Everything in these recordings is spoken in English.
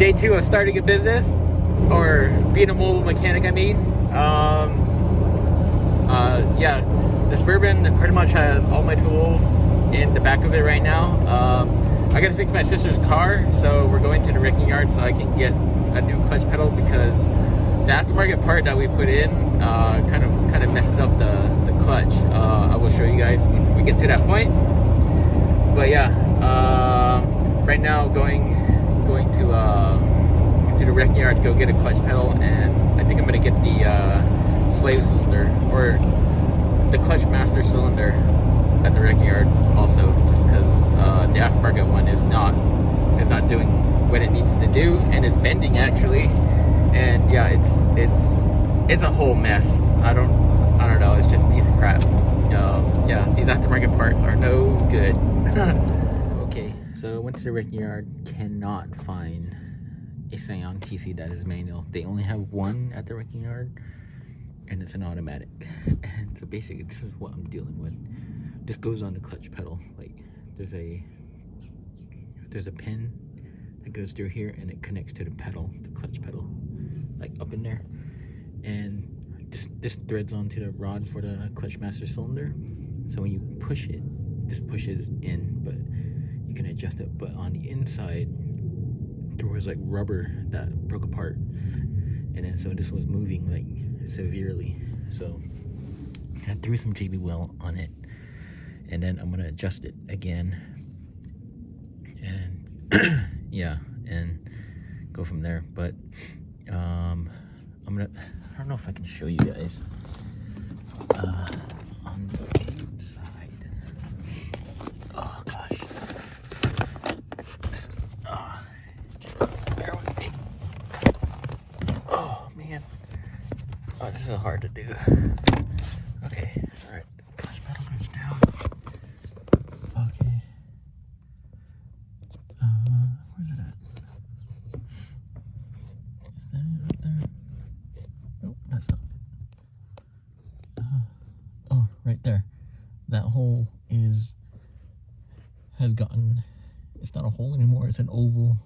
day 2 of starting a business, or being a mobile mechanic, I mean. Yeah, the Suburban pretty much has all my tools in the back of it right now. I gotta fix my sister's car, so we're going to the wrecking yard so I can get a new clutch pedal, because the aftermarket part that we put in kind of messed up the clutch. I will show you guys when we get to that point. But yeah, right now going to the wrecking yard to go get a clutch pedal, and I think I'm gonna get the slave cylinder, or the clutch master cylinder, at the wrecking yard also, just because the aftermarket one is not doing what it needs to do, and is bending actually, and yeah, it's a whole mess. I don't know, it's just a piece of crap. Yeah, these aftermarket parts are no good. Okay, so I went to the wrecking yard, cannot find a Scion TC that is manual. They only have one at the wrecking yard, and it's an automatic. And so basically this is what I'm dealing with. This goes on the clutch pedal. Like there's a pin that goes through here, and it connects to the pedal, the clutch pedal, like up in there, and this threads onto the rod for the clutch master cylinder. So when you push it, this pushes in, but you can adjust it. But on the inside there was like rubber that broke apart, and then so this was moving like severely, so I threw some JB Weld on it, and then I'm gonna adjust it again, and yeah, and go from there. But I don't know if I can show you guys on the inside. Oh gosh, bear with me. Oh man, oh, this is hard to do. Okay, all right, clutch pedal goes down. Okay, where's it at? Is that it right there? Nope, that's not it. Oh, right there. That hole has gotten, it's not a hole anymore, it's an oval.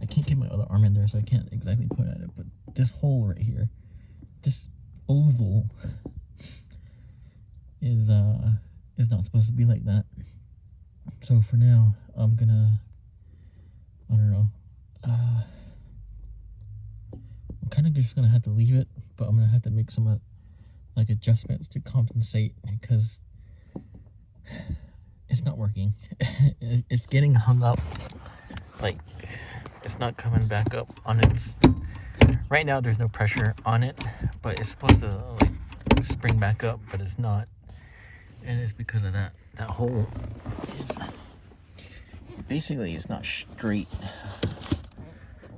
I can't get my other arm in there, so I can't exactly point at it, but this hole right here, this oval is not supposed to be like that. So for now, I'm gonna, I don't know, I'm kind of just gonna have to leave it, but I'm gonna have to make some like adjustments to compensate, because it's not working. It's getting hung up, like it's not coming back up on its, right now there's no pressure on it, but it's supposed to like spring back up, but it's not, and it's because of that hole is basically, it's not straight.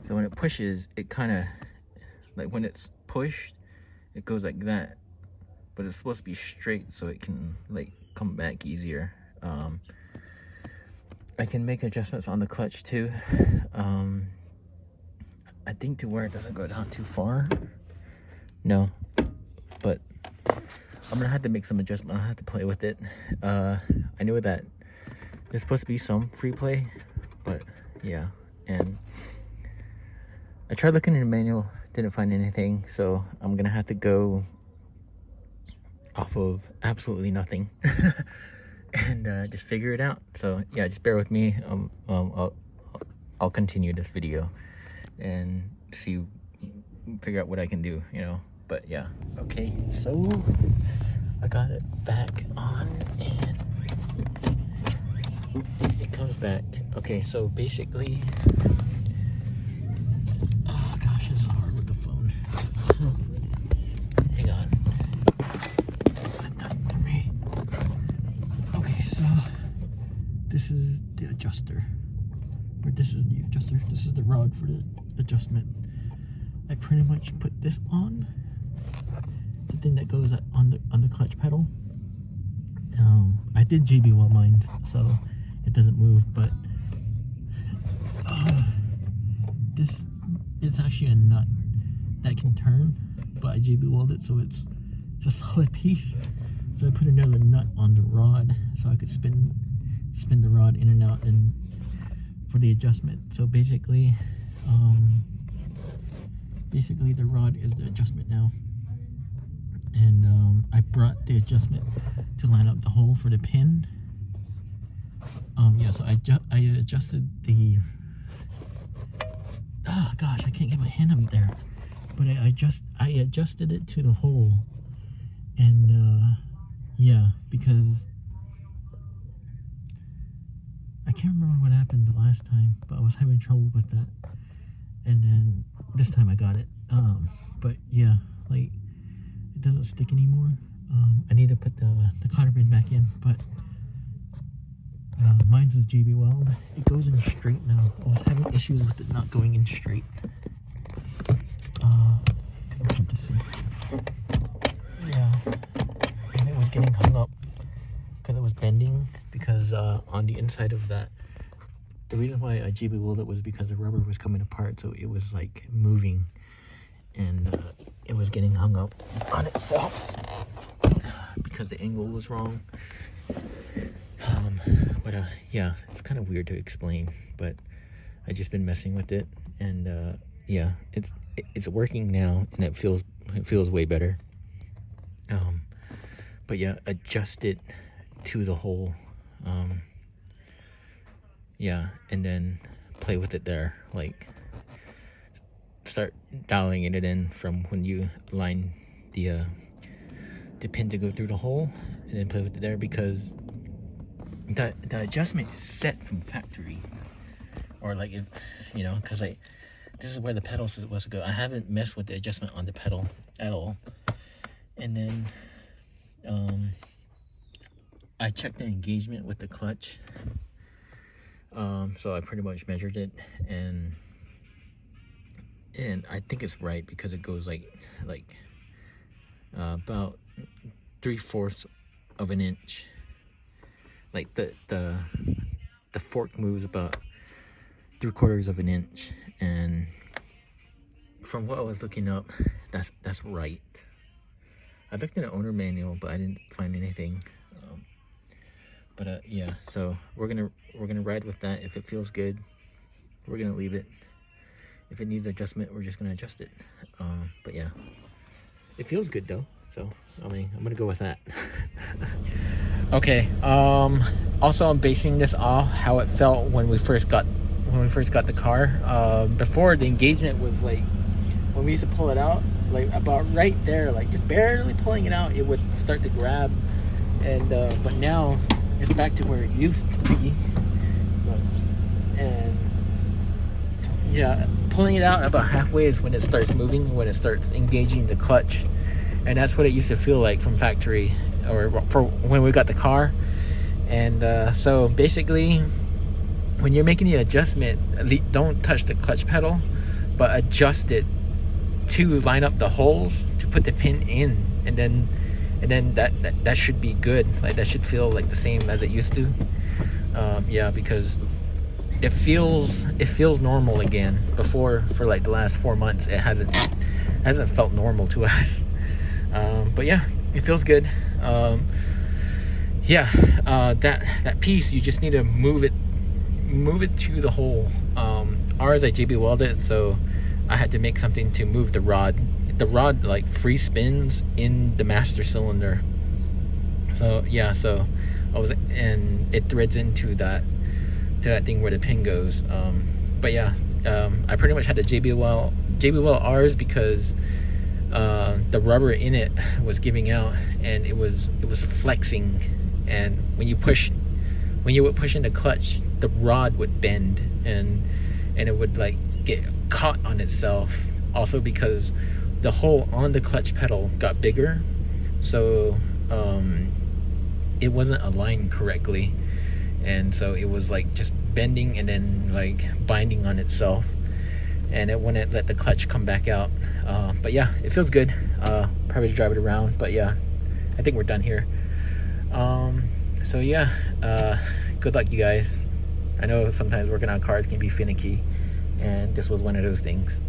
So when it pushes, it kind of, like when it's pushed, it goes like that, but it's supposed to be straight so it can like come back easier. I can make adjustments on the clutch too. I think to where it doesn't go down too far. No, but I'm gonna have to make some adjustments. I'll have to play with it. I know that there's supposed to be some free play, but yeah. And I tried looking in the manual, didn't find anything, so I'm gonna have to go off of absolutely nothing and just figure it out. So yeah, just bear with me. I'll continue this video and figure out what I can do, you know. But yeah, okay, so I got it back on, and it comes back. Okay, so basically, oh gosh, it's hard with the phone. Hang on. Sit tight for me. Okay, so this is the adjuster. Or this is the adjuster. This is the rod for the adjustment. I pretty much put this on, the thing that goes on the clutch pedal. I did JB Weld mine, so it doesn't move, but this is actually a nut that can turn, but I JB welded, so it's a solid piece. So I put another nut on the rod so I could spin the rod in and out, and for the adjustment. So basically the rod is the adjustment now, and I brought the adjustment to line up the hole for the pin. Yeah, so I adjusted the, oh gosh, I can't get my hand up there, but I adjusted it to the hole. And yeah, because I can't remember what happened the last time, but I was having trouble with that, and then this time I got it. But yeah, like, it doesn't stick anymore. I need to put the cotter pin back in, but mine's is GB Weld. It goes in straight now. I was having issues with it not going in straight. Hard to see. Yeah, and it was getting hung up because it was bending, because on the inside of that, the reason why I GB welded it was because the rubber was coming apart, so it was like moving, and it was getting hung up on itself because the angle was wrong. But yeah, it's kind of weird to explain, but I just been messing with it, and yeah, it's working now, and it feels way better. But yeah, adjust it to the hole, yeah, and then play with it there, like start dialing it in from when you line the pin to go through the hole, and then play with it there, because the adjustment is set from factory, or like, if you know, because like this is where the pedal is supposed to go. I haven't messed with the adjustment on the pedal at all. And then I checked the engagement with the clutch, so I pretty much measured it, and I think it's right, because it goes like about 3/4 of an inch. Like the fork moves about 3/4 of an inch, and from what I was looking up, that's right. I looked in the owner manual, but I didn't find anything. But yeah, so we're gonna ride with that. If it feels good, we're gonna leave it. If it needs adjustment, we're just gonna adjust it. But yeah, it feels good though, so I mean, I'm gonna go with that. Okay, also I'm basing this off how it felt when we first got the car. Before, the engagement was like, when we used to pull it out, like about right there, like just barely pulling it out, it would start to grab, and but now it's back to where it used to be. And yeah, pulling it out about halfway is when it starts moving, when it starts engaging the clutch, and that's what it used to feel like from factory, or for when we got the car. And so basically, when you're making the adjustment, don't touch the clutch pedal, but adjust it to line up the holes to put the pin in, and then that should be good. Like, that should feel like the same as it used to. Yeah, because it feels normal again. Before, for like the last 4 months, it hasn't felt normal to us. But yeah, it feels good. Yeah, that piece, you just need to move it to the hole. Ours, I JB welded, so I had to make something to move the rod. The rod like free spins in the master cylinder. So yeah, so and it threads into that thing where the pin goes. But yeah, I pretty much had to JB weld ours, because the rubber in it was giving out, and it was flexing, and when you would push in the clutch, the rod would bend, and it would like get caught on itself. Also, because the hole on the clutch pedal got bigger, so it wasn't aligned correctly, and so it was like just bending and then like binding on itself, and it wouldn't let the clutch come back out. But yeah, it feels good. Probably drive it around, but yeah, I think we're done here. So yeah, good luck, you guys. I know sometimes working on cars can be finicky, and this was one of those things.